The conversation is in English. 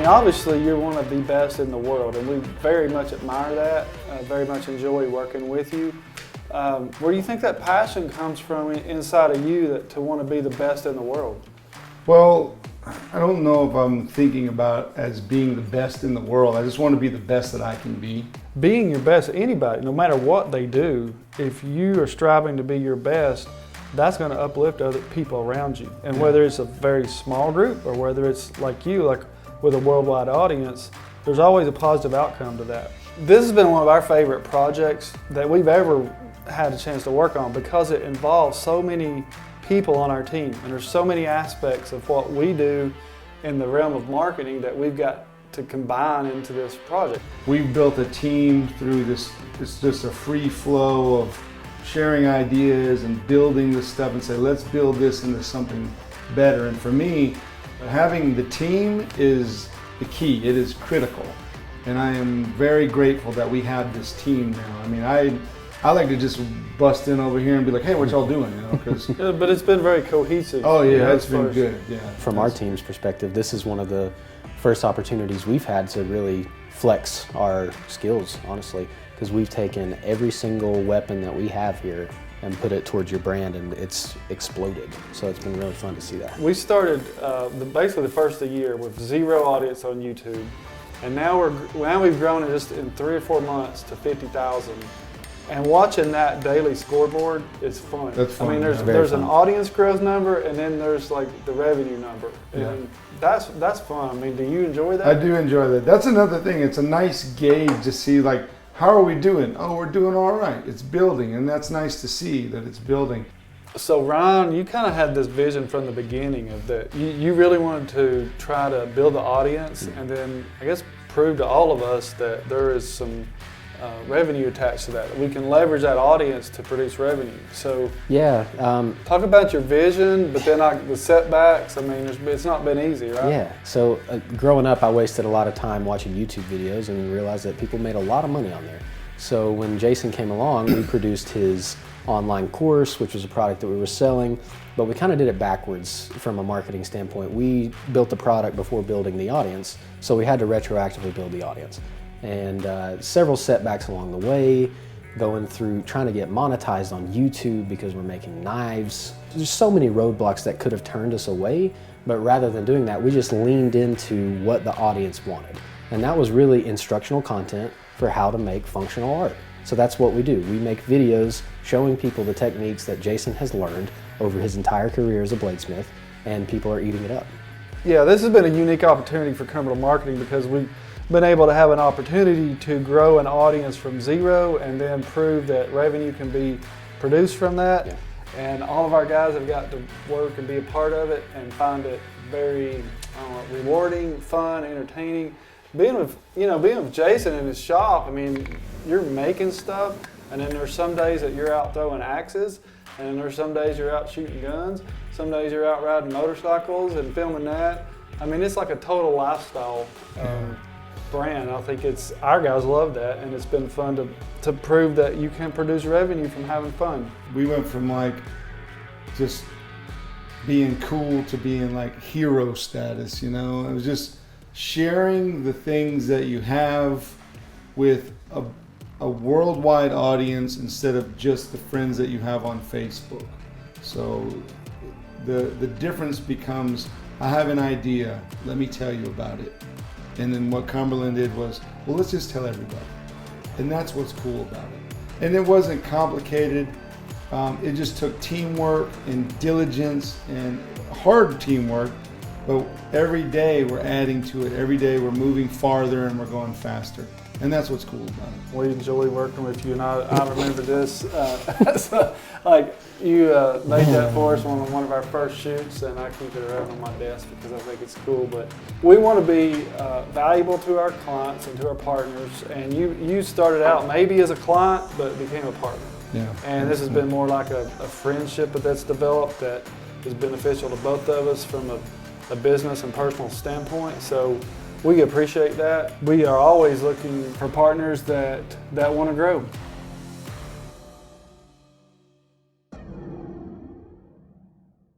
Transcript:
mean, obviously you're one of the best in the world, and we very much admire that, very much enjoy working with you. Where do you think that passion comes from inside of you to want to be the best in the world? Well, I don't know if I'm thinking about as being the best in the world. I just want to be the best that I can be. Being your best, anybody, no matter what they do, if you are striving to be your best, that's going to uplift other people around you. And whether it's a very small group or whether it's like you, like with a worldwide audience, there's always a positive outcome to that. This has been one of our favorite projects that we've ever had a chance to work on because it involves so many people on our team, and there's so many aspects of what we do in the realm of marketing that we've got to combine into this project. We've built a team through this. It's just a free flow of sharing ideas and building this stuff and say, let's build this into something better. And for me, having the team is the key. It is critical. And I am very grateful that we have this team now. I mean, I like to just bust in over here and be like, hey, what y'all doing? You know, 'cause but it's been very cohesive. Oh yeah, it's been good. Yeah. From our team's perspective, this is one of the first opportunities we've had to really flex our skills, honestly, because we've taken every single weapon that we have here and put it towards your brand, and it's exploded. So it's been really fun to see that. We started basically the first of the year with 0 audience on YouTube, and now we've grown in 3 or 4 months to 50,000. And watching that daily scoreboard is fun. That's fun. I mean, there's an audience growth number, and then there's like the revenue number, and that's fun. I mean, do you enjoy that? I do enjoy that. That's another thing. It's a nice gauge to see, like, how are we doing? Oh, we're doing all right. It's building, and that's nice to see that it's building. So Ryan, you kind of had this vision from the beginning of that. You really wanted to try to build the audience, and then I guess prove to all of us that there is some revenue attached to that. We can leverage that audience to produce revenue. So yeah, talk about your vision, but then the setbacks. I mean, it's not been easy, right? Yeah. So growing up, I wasted a lot of time watching YouTube videos and realized that people made a lot of money on there. So when Jason came along, we produced his online course, which was a product that we were selling, but we kind of did it backwards from a marketing standpoint. We built the product before building the audience, so we had to retroactively build the audience. And several setbacks along the way, going through trying to get monetized on YouTube because we're making knives. There's so many roadblocks that could have turned us away, but rather than doing that, we just leaned into what the audience wanted. And that was really instructional content for how to make functional art. So that's what we do. We make videos showing people the techniques that Jason has learned over his entire career as a bladesmith, and people are eating it up. Yeah, this has been a unique opportunity for Criminal Marketing because we've been able to have an opportunity to grow an audience from 0 and then prove that revenue can be produced from that. Yeah. And all of our guys have got to work and be a part of it and find it very rewarding, fun, entertaining. Being with Jason in his shop, I mean, you're making stuff, and then there's some days that you're out throwing axes, and then there's some days you're out shooting guns, some days you're out riding motorcycles and filming that. I mean, it's like a total lifestyle brand. I think our guys love that, and it's been fun to prove that you can produce revenue from having fun. We went from like just being cool to being like hero status, you know? It was just sharing the things that you have with a worldwide audience instead of just the friends that you have on Facebook. So the difference becomes, I have an idea, let me tell you about it. And then what Cumberland did was, well, let's just tell everybody. And that's what's cool about it. And it wasn't complicated. It just took teamwork and diligence and hard teamwork, but every day we're adding to it. Every day we're moving farther and we're going faster. And that's what's cool about it. We enjoy working with you, and I remember this. Like you made that for us on one of our first shoots, and I keep it around on my desk because I think it's cool. But we want to be valuable to our clients and to our partners. And you started out maybe as a client, but became a partner. Yeah. And this has been more like a friendship that's developed that is beneficial to both of us from a business and personal standpoint. So we appreciate that. We are always looking for partners that want to grow.